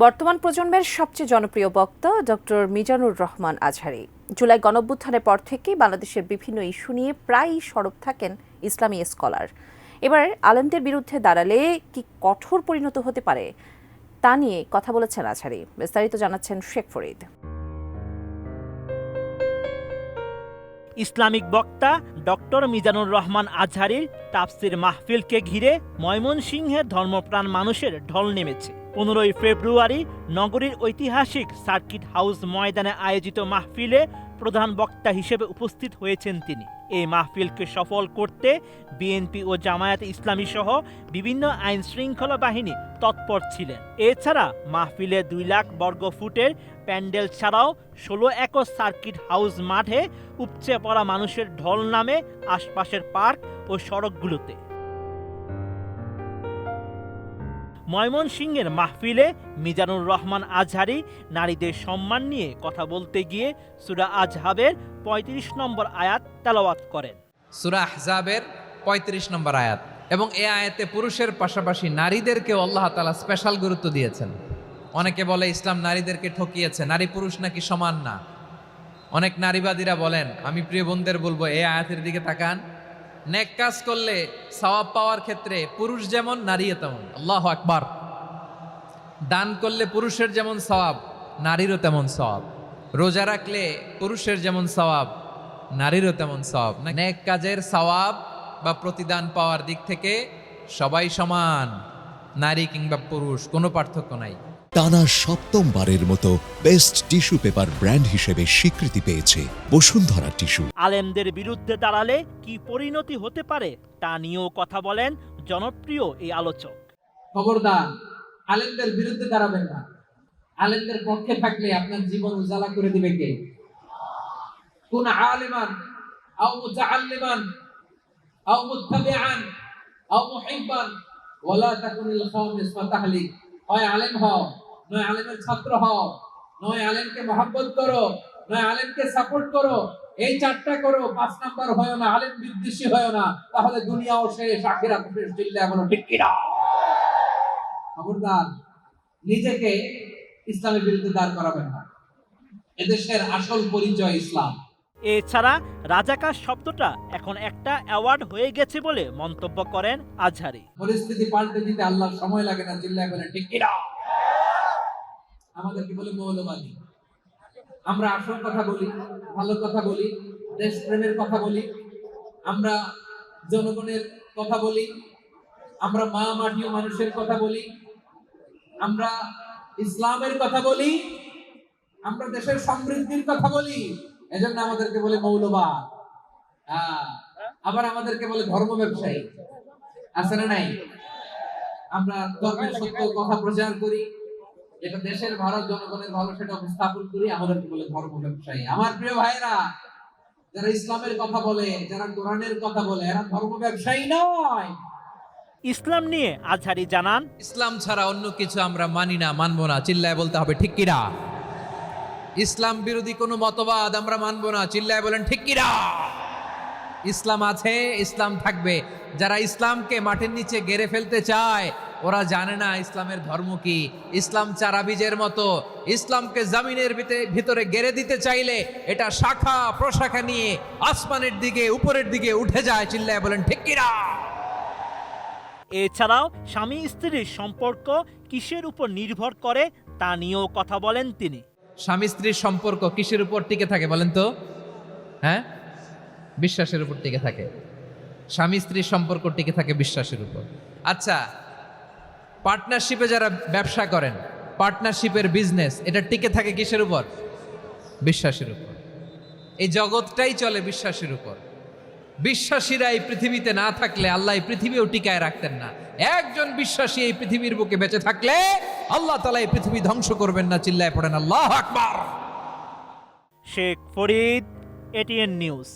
বর্তমান প্রজন্মের সবচেয়ে জনপ্রিয় বক্তা ডক্টর মিজানুর রহমান আজহারী জুলাই গণঅভ্যুত্থানের পর থেকেই বাংলাদেশের বিভিন্ন ইস্যু নিয়ে প্রায়ই সরব থাকেন ইসলামী স্কলার। এবার আলেমদের বিরুদ্ধে দাঁড়ালে কি কঠোর পরিণত হতে পারে তা নিয়ে কথা বলেছেন আজহারী। বিস্তারিত জানাচ্ছেন শেখ ফরিদ। ইসলামিক বক্তা ডক্টর মিজানুর রহমান আজহারীর তাফসির মাহফিলকে ঘিরে ময়মনসিংহের ধর্মপ্রাণ মানুষের ঢল নেমেছে। 15 ফেব্রুয়ারি নগরীর ঐতিহাসিক সার্কিট হাউস ময়দানে আয়োজিত মাহফিলে প্রধান বক্তা হিসেবে উপস্থিত হয়েছেন তিনি। এই মাহফিলকে সফল করতে বিএনপি ও জামায়াতে ইসলামী সহ বিভিন্ন আইন শৃঙ্খলা বাহিনী তৎপর ছিলেন। এছাড়া মাহফিলে 2 লাখ বর্গ ফুটের প্যান্ডেল ছাড়াও 16 একর সার্কিট হাউস মাঠে উপচে পড়া মানুষের ঢল নামে আশপাশের পার্ক ও সড়কগুলোতে। ময়মনসিংহের মাহফিলে মিজানুর রহমান আজহারী নারীদের সম্মান নিয়ে কথা বলতে গিয়ে সূরা আহজাবের 35 নম্বর আয়াত তেলাওয়াত করেন। সূরা আহজাবের 35 নম্বর আয়াত, এবং এই আয়াতে পুরুষের পাশাপাশি নারীদেরকেও আল্লাহ তাআলা স্পেশাল গুরুত্ব দিয়েছেন। অনেকে বলে ইসলাম নারীদেরকে ঠকিয়েছে, নারী পুরুষ নাকি সমান না। অনেক নারীবাদীরা বলেন, আমি প্রিয় বোনদের বলবো এই আয়াতের দিকে তাকান। নেক কাজ করলে সওয়াব পাওয়ার ক্ষেত্রে পুরুষ যেমন নারীও তেমন। আল্লাহু আকবার। দান করলে পুরুষের যেমন সওয়াব, নারীরও তেমন সওয়াব। রোজা রাখলে পুরুষের যেমন সওয়াব, নারীরও তেমন সওয়াব। নেক কাজের সওয়াব বা প্রতিদান পাওয়ার দিক থেকে সবাই সমান, নারী কিংবা পুরুষ কোনো পার্থক্য নাই। টানা 7মবারের মতো বেস্ট টিস্যু পেপার ব্র্যান্ড হিসেবে স্বীকৃতি পেয়েছে বসুন্ধরা টিস্যু। আলেমদের বিরুদ্ধে দাঁড়ালে কি পরিণতি হতে পারে তা নিয়েও কথা বলেন জনপ্রিয় এই আলোচক। খবরদার, আলেমদের বিরুদ্ধে দাঁড়াবেন না। আলেমদের পক্ষে থাকলে আপনার জীবন উজালা করে দিবে কে? কুন আলিমান আও মুতাআল্লিমান আও মুত্তাবিআন আও মুহিব্বান ওয়ালা তাকুনিল খামিস ফাতাহলিক। হয় আলেম হও, নয় আলেমের ছাত্র হও, নয় আলেমকে মহব্বত করো, নয় আলেমকে সাপোর্ট করো। এই 4টা করো, 5 নাম্বার হয় না, আলেম বিদ্বেষী হয় না, তাহলে দুনিয়াও শেষ, আখিরাত শেষ। চিল্লায় বলো ঠিক কিনা? খবরদার, নিজেকে ইসলামের বিরুদ্ধে দাঁড় করাবেন না। এদেশের আসল পরিচয় ইসলাম। এছাড়া রাজাকার শব্দটা এখন একটা অ্যাওয়ার্ড হয়ে গেছে বলে মন্তব্য করেন আজহারী। পরিস্থিতি পাল্টে দিতে আল্লাহর সময় লাগে না। চিল্লায় বলে ঠিক কিনা? আমাদেরকে বলে মৌলবাদী। আমরা আসল কথা বলি, ভালো কথা বলি, দেশপ্রেমের কথা বলি, আমরা জনগণের কথা বলি, আমরা মা মাটি ও মানুষের কথা বলি, আমরা ইসলামের কথা বলি, আমরা দেশের সমৃদ্ধির কথা বলি। এজন্য আমাদেরকে বলে মৌলবাদ। আবার আমাদেরকে বলে ধর্ম ব্যবসায়ী। আছে না নাই? আমরা ধর্মের সত্য কথা প্রচার করি, যেটা দেশের ভালো, জনগণের ভালো, সেটা উপস্থাপন করি, আমাদেরকে বলে ধর্ম ব্যবসায়ী। আমার প্রিয় ভাইরা, যারা ইসলামের কথা বলে, যারা কোরআনের কথা বলে, এরা ধর্ম ব্যবসায়ী নয়। ইসলাম নিয়ে আজহারী জানান, ইসলাম ছাড়া অন্য কিছু আমরা মানি না, মানবো না। চিল্লায় বলতে হবে ঠিক কিনা? ইসলাম বিরোধী কোনো মতবাদ আমরা মানবো না। চিল্লায় বলেন ঠিক কিনা? ইসলাম আছে, ইসলাম থাকবে। যারা ইসলামকে মাটির নিচে গেড়ে ফেলতে চায়, ওরা জানে না ইসলামের ধর্ম কি। ইসলাম চারা বীজের মতো, ইসলামকে জমিনের ভিতরে গেড়ে দিতে চাইলে এটা শাখা প্রশাখা নিয়ে আসমানের দিকে, উপরের দিকে উঠে যায়। চিল্লায় বলেন ঠিক কিনা? এছাড়াও স্বামী স্ত্রীর সম্পর্ক কিসের উপর নির্ভর করে তা নিয়েও কথা বলেন তিনি। স্বামী স্ত্রীর সম্পর্ক কিসের উপর টিকে থাকে বলেন তো? হ্যাঁ, বিশ্বাসের উপর টিকে থাকে। স্বামী স্ত্রীর সম্পর্ক টিকে থাকে বিশ্বাসের উপর। আচ্ছা, পার্টনারশিপে যারা ব্যবসা করেন, পার্টনারশিপের বিজনেস, এটা টিকে থাকে কিসের উপর? বিশ্বাসের উপর। এই জগৎটাই চলে বিশ্বাসের উপর। বিশ্বাসীরা এই পৃথিবীতে না থাকলে আল্লাহ এই পৃথিবীও টিকায় রাখতেন না। একজন বিশ্বাসী এই পৃথিবীর বুকে বেঁচে থাকলে আল্লাহ তাআলা এই পৃথিবী ধ্বংস করবেন না। চিল্লায় পড়েন আল্লাহু আকবার। Sheikh Farid, ATN news.